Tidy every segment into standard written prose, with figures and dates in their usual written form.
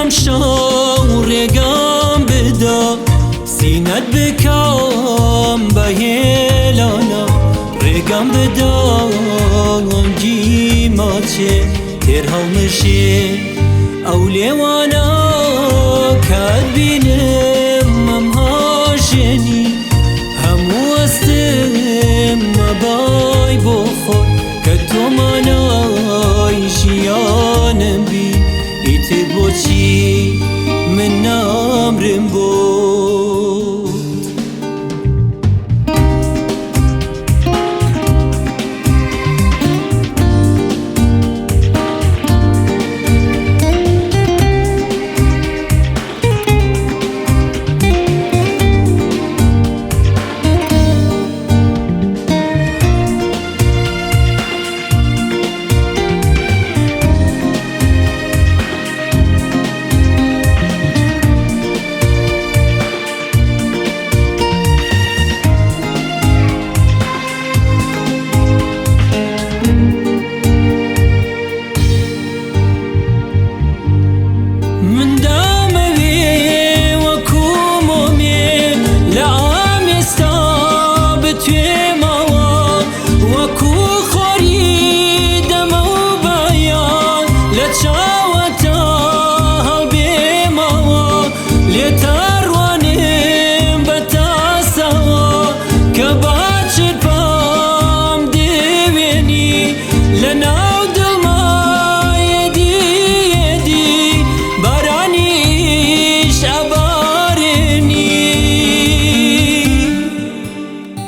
شو رقم بدا سینت بکام به هلانا رقم بدا جی ماچه ترها مشه اولیوانا کد بینم امهاشنی همو استم مبای بخور که تو منای شیانم بی ایت بوچی من نامرم بود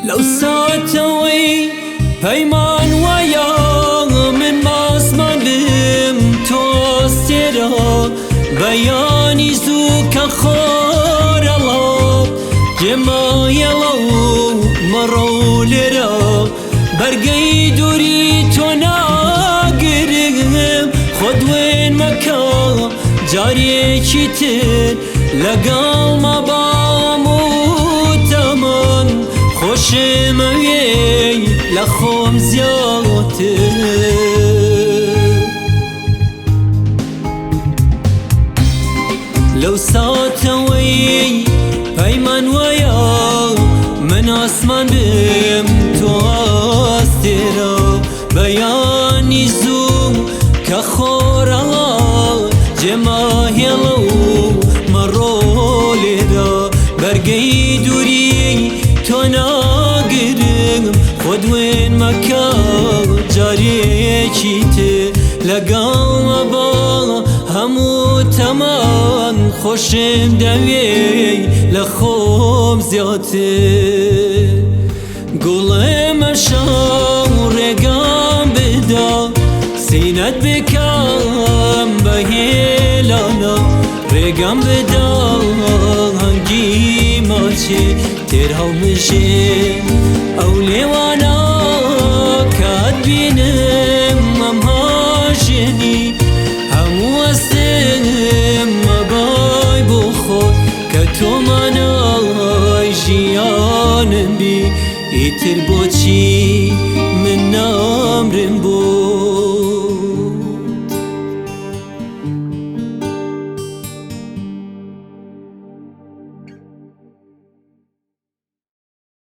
لو ساتوي هيمان ويا من ماسمان بم توسترا بياني زوك خور الله جما يلو مرو لرا برقي دوري تناقرم خد وين مكان جاري كتر لقال ما باموت من خوشم اوی لخوم زیاده لو ساتوی پیمان ویا من آسمان بم تو آسترا بیانی زوم که خورا جماهیلو مرولی را برگی دوری تو ناگرم خود وین مکا جاری چیته لگام با همو تمان خوشم دوی لخوم زیاده گلم شام رگام بدا سینت بکام به هلانا رگام بدا هنگی ماچه ترها مشه اولیوانا کد بینم امهاشنی همو استم مبای بخور که تو منای شیانم بی ایتر بوچی من نامرم بود